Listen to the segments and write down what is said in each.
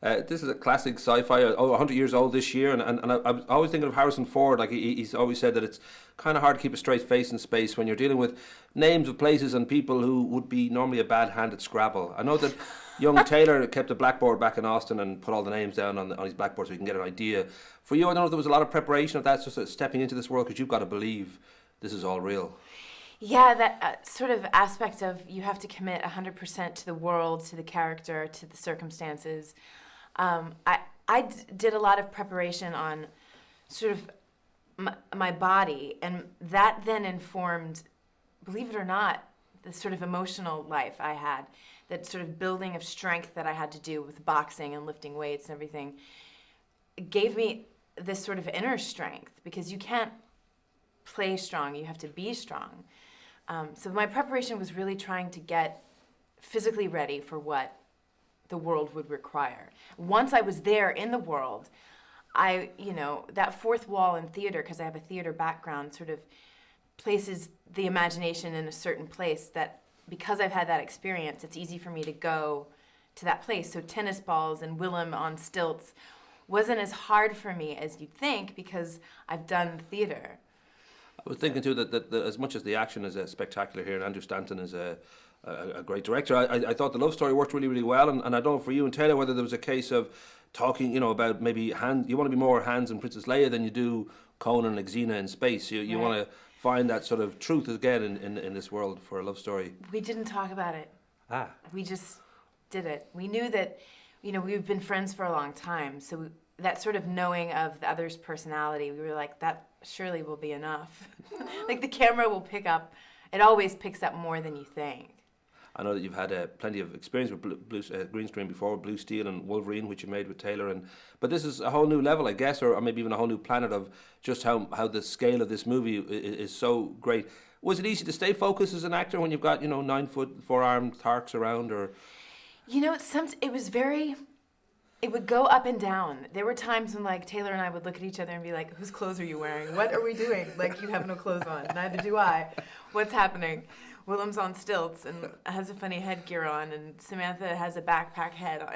This is a classic sci-fi, 100 years old this year, and I was always thinking of Harrison Ford. Like he's always said that it's kind of hard to keep a straight face in space when you're dealing with names of places and people who would be normally a bad hand at Scrabble. I know that young Taylor kept a blackboard back in Austin and put all the names down on his blackboard so he can get an idea. For you, I don't know if there was a lot of preparation of that, just stepping into this world, because you've got to believe this is all real. Yeah, that sort of aspect of you have to commit 100% to the world, to the character, to the circumstances. I did a lot of preparation on sort of my body, and that then informed, believe it or not, the sort of emotional life I had, that sort of building of strength that I had to do with boxing and lifting weights and everything. It gave me this sort of inner strength, because you can't play strong, you have to be strong. So my preparation was really trying to get physically ready for what the world would require. Once I was there in the world, that fourth wall in theater, because I have a theater background, sort of places the imagination in a certain place that, because I've had that experience, it's easy for me to go to that place. So tennis balls and Willem on stilts wasn't as hard for me as you'd think, because I've done theater. I was thinking too that as much as the action is spectacular here, and Andrew Stanton is a great director, I thought the love story worked really, really well. And I don't know for you and Taylor whether there was a case of talking, about maybe you want to be more Hans and Princess Leia than you do Conan and Xena in space. You Right. want to find that sort of truth again in this world for a love story. We didn't talk about it. Ah. We just did it. We knew that, we've been friends for a long time. So that sort of knowing of the other's personality, we were like, that surely will be enough. Like the camera will pick up, it always picks up more than you think. I know that you've had plenty of experience with green screen before, with Blue Steel and Wolverine, which you made with Taylor, but this is a whole new level, I guess, or maybe even a whole new planet of just how the scale of this movie is so great. Was it easy to stay focused as an actor when you've got 9-foot, 4-armed Tharks around, or? It would go up and down. There were times when Taylor and I would look at each other and be like, whose clothes are you wearing? What are we doing? You have no clothes on. Neither do I. What's happening? Willem's on stilts and has a funny headgear on, and Samantha has a backpack head on.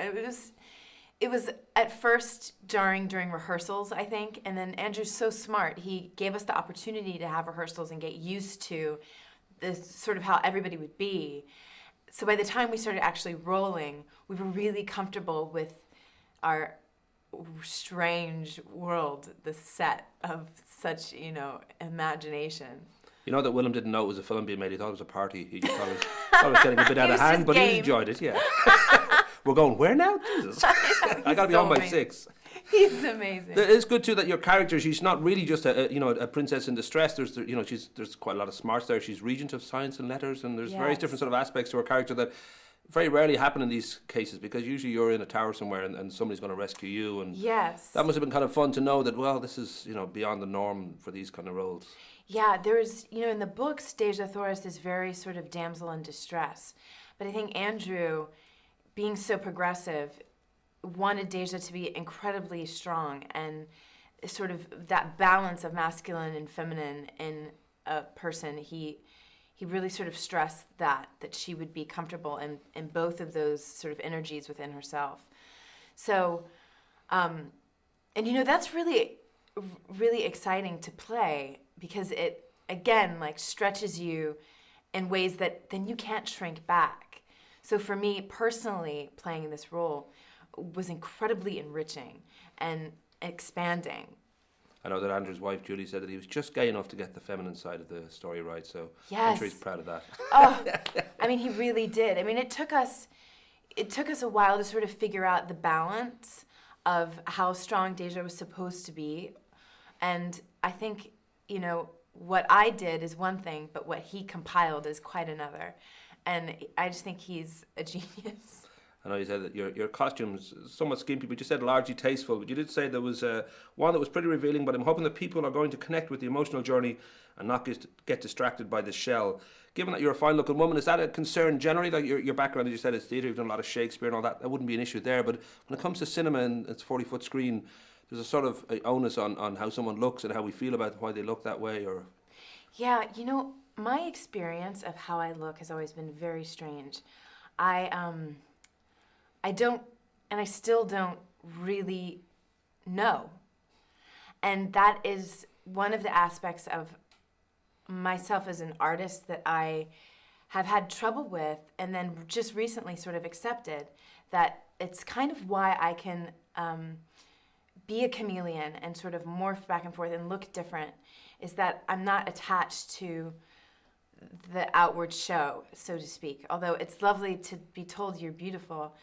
It was at first jarring during rehearsals, I think, and then Andrew's so smart. He gave us the opportunity to have rehearsals and get used to this sort of how everybody would be. So by the time we started actually rolling, we were really comfortable with our strange world, the set of such, imagination. You know that Willem didn't know it was a film being made. He thought it was a party. He just thought it was getting a bit out of hand, but he enjoyed it, yeah. We're going, where now? Jesus. I got to be home by 6. He's amazing. It's good, too, that your character, she's not really just a princess in distress. There's quite a lot of smarts there. She's regent of science and letters, and there's various different sort of aspects to her character that very rarely happen in these cases, because usually you're in a tower somewhere and somebody's going to rescue you. And yes, that must have been kind of fun to know that, well, this is, beyond the norm for these kind of roles. Yeah, there's, in the books, Dejah Thoris is very sort of damsel in distress. But I think Andrew, being so progressive, wanted Dejah to be incredibly strong, and sort of that balance of masculine and feminine in a person. He really sort of stressed that she would be comfortable in both of those sort of energies within herself. So, and that's really, really exciting to play, because it, again, stretches you in ways that then you can't shrink back. So for me personally, playing this role was incredibly enriching and expanding. I know that Andrew's wife, Julie, said that he was just gay enough to get the feminine side of the story right, so yes. I'm sure he's proud of that. Oh, he really did. It took us a while to sort of figure out the balance of how strong Dejah was supposed to be. And I think, what I did is one thing, but what he compiled is quite another. And I just think he's a genius. I know you said that your costume's somewhat skimpy, but you said largely tasteful. But you did say there was one that was pretty revealing, but I'm hoping that people are going to connect with the emotional journey and not get distracted by the shell. Given that you're a fine-looking woman, is that a concern generally? Like your background, as you said, is theatre, you've done a lot of Shakespeare and all that. That wouldn't be an issue there. But when it comes to cinema and it's 40-foot screen, there's a sort of onus on how someone looks and how we feel about why they look that way. Or yeah, my experience of how I look has always been very strange. I don't and I still don't really know. And that is one of the aspects of myself as an artist that I have had trouble with, and then just recently sort of accepted that it's kind of why I can be a chameleon and sort of morph back and forth and look different, is that I'm not attached to the outward show, so to speak. Although it's lovely to be told you're beautiful,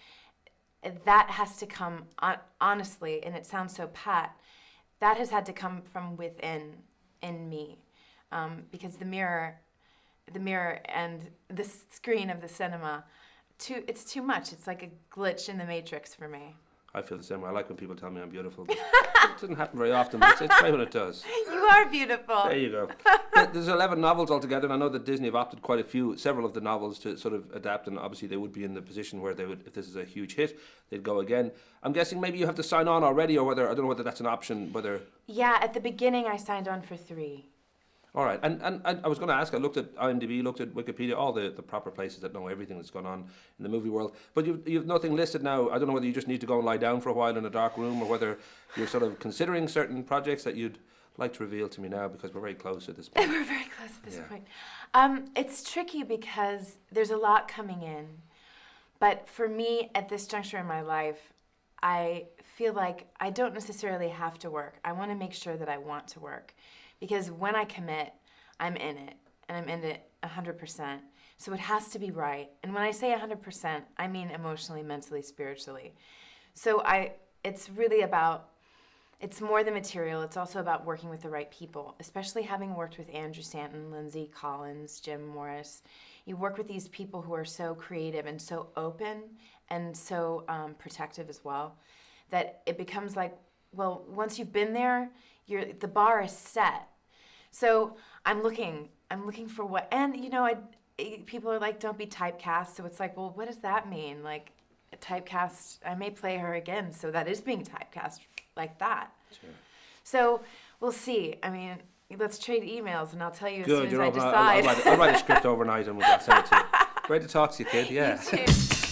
that has to come, honestly, and it sounds so pat, that has had to come from within in me. Because the mirror and the screen of the cinema, it's too much. It's like a glitch in the matrix for me. I feel the same way. I like when people tell me I'm beautiful. But it doesn't happen very often, but it's great when it does. You are beautiful. There you go. There's 11 novels altogether, and I know that Disney have opted several of the novels to sort of adapt, and obviously they would be in the position where they would, if this is a huge hit, they'd go again. I'm guessing maybe you have to sign on already, or whether, I don't know whether that's an option, whether... Yeah, at the beginning I signed on for 3. All right, and I was going to ask, I looked at IMDb, looked at Wikipedia, all the proper places that know everything that's going on in the movie world, but you've nothing listed now. I don't know whether you just need to go and lie down for a while in a dark room, or whether you're sort of considering certain projects that you'd like to reveal to me now, because we're very close at this point. We're very close at this point. It's tricky because there's a lot coming in, but for me, at this juncture in my life, I feel like I don't necessarily have to work. I want to make sure that I want to work. Because when I commit, I'm in it, and I'm in it 100%. So it has to be right. And when I say 100%, I mean emotionally, mentally, spiritually. So it's really about, it's more the material. It's also about working with the right people, especially having worked with Andrew Stanton, Lynn Collins, Jim Morris. You work with these people who are so creative and so open and so protective as well, that it becomes like, well, once you've been there, the bar is set. So I'm looking for what, and people are like, don't be typecast. So it's like, well, what does that mean? Like, typecast, I may play her again, so that is being typecast like that. Sure. So we'll see. I mean, let's trade emails, and I'll tell you as soon as I decide. I'll write a script overnight, and we'll send it to you. Great to talk to you, kid. Yeah. You too.